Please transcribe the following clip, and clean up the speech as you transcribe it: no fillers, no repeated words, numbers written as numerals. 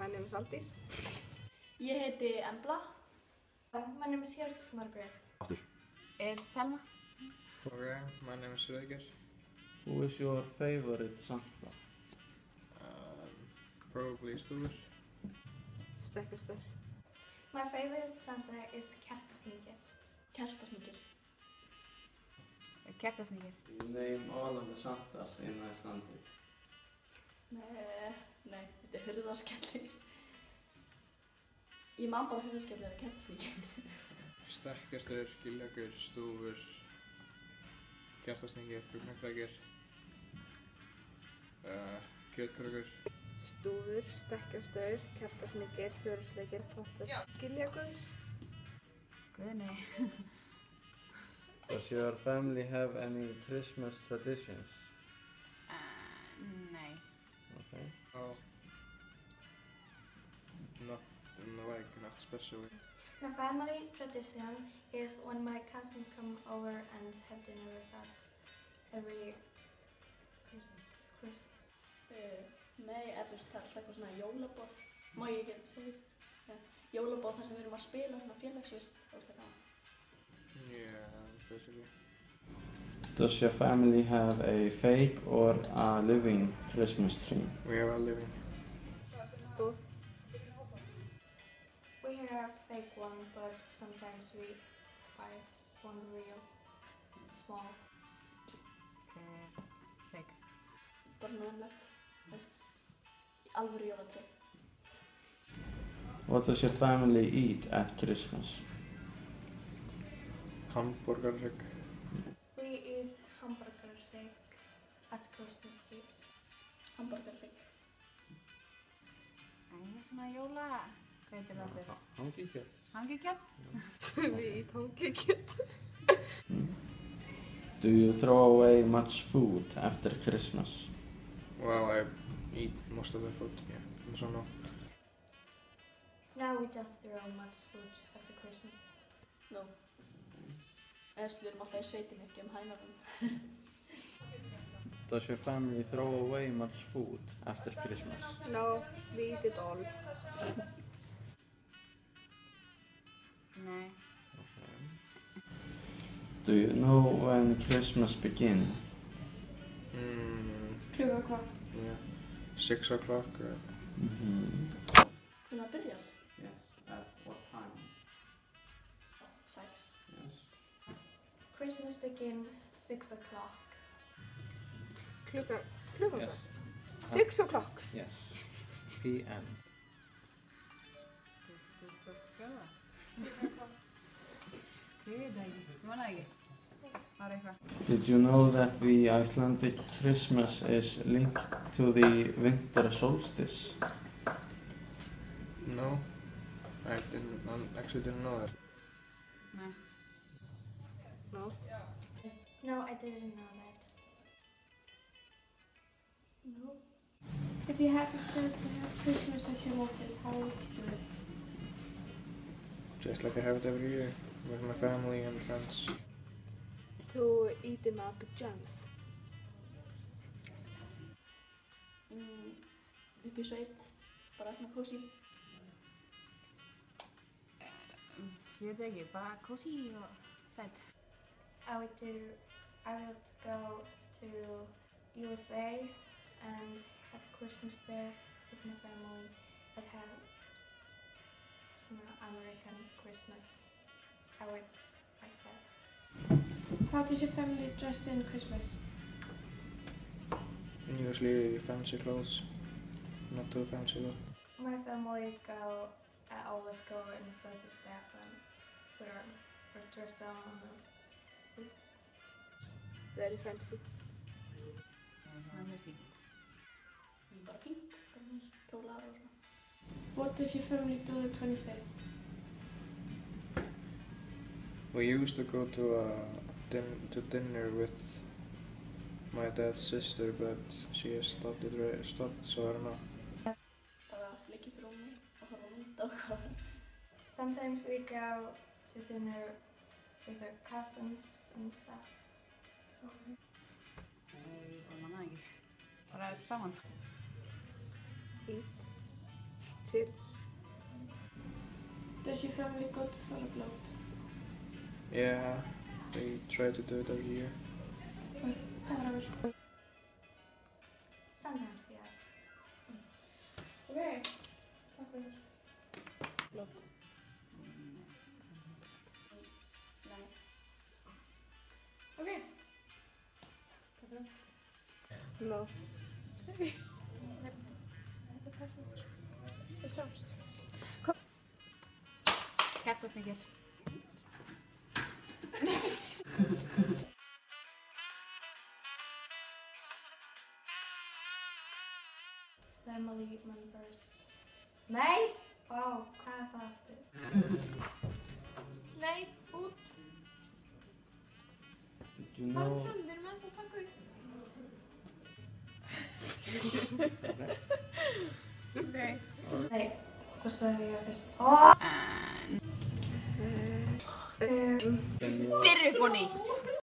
My name is Aldís. Ég heiti Embla. My name is Hjördís Margrét. Aftur. Telma. Okay, my name is Röðger. Who is your favorite Santa? Probably Stúfur. Stekkjastur. My favorite Santa is Kertasníkir. Kertasníkir. Kertasníkir. Name all of the Santas in Icelandic. Nei, þetta er hurðaskellir. Ég man bara hurðaskellir og kertasníkir. Stekkjastur, Giljagur, Stúfur, Kertasníkir, Brugnakrækir, Kjötkrökkur. Stúfur, stekkjastur, kertasníkir, þjóðarsleikir, pottas, giljagur. Guðni. Does your family have any Christmas traditions? Nei. Okay. Oh. Not special. My family tradition is when my cousin come over and have dinner with us every Christmas. Nei, það er alltaf eitthvað svona jólaboð. Má ég ekki segja því? Jólaboð þar sem við erum að spila svona félagsvist. Yeah, basically. Does your family have a fake or a living Christmas tree? We have a living. Both. We have fake one, but sometimes we buy one real, small. Fake. Bara svona vennlegt, veist. Alvöru jólatrí. What does your family eat at Christmas? Hamborgarrygg. We eat hamburger steak at Christmas Eve. Hamborgarrygg. Svona jóla... Hvað heitir það aftur? Hangikjöt. Hangikjöt? Við eat hangikjöt. Do you throw away much food after Christmas? Well, I eat most of the food, yeah. So no. Now we don't throw much food after Christmas. No. Við erum alltaf í sveitinni, ekki hænarum. Does your family throw away much food after Christmas? No, we eat it all. Nei. Do you know when Christmas begins? Klukkan hvað? Yeah. 6 o'clock. Hvernig að byrja? Yes. At what time? 6. Yes. Christmas begin 6 o'clock. Klukkan Yes. hvað? 6 o'clock. Yes. PM. Þú veist að fjöða? Ég veit það ekki. Ég man það ekki. Það var eitthvað. Did you know that the Icelandic Christmas is linked to the winter solstice? No. I actually didn't know that. Nei. No. No, I didn't know that. No. If you had a chance to have Christmas as you wanted, how would you do it? Just like I have it every year. With my family and friends. To eat in my pajamas. Upp í sveit, bara svona kósí. Ég veit ekki, bara kósí og sætt. I would go to USA and have Christmas there with my family and have some American Christmas. I would like that. How does your family dress in Christmas? Usually fancy clothes. Not too fancy though. My family always go in fancy stuff and put our dress on and suits. Very fancy. Það er mjög fínt. Bara pink, bara mjög kjólar og svona. What does your family do the 25th? We used to go to dinner with my dad's sister, but she has stopped, so I don't know. Bara leggja upp í rúmi og horfa á mynd og hvað. Sometimes we go to dinner with our cousins and stuff. Ég man það ekki. Bara öll saman. Eat. til. Does your family go to Þorrablót? Yeah, they try to do it every year. Whatever. Sometimes, yes. Ok, takk fyrir. Flott. Nei. Ok. Takk fyrir. No. Þetta er perfekt. Við sjáumst. Kertasníkir. Family members. Nei! Vá, hvað er það aftur? Nei, út. Did you Fara know? fram, við erum ennþá að taka upp. Nei, hvað sagði ég fyrst? Can you Byrja upp á nýtt.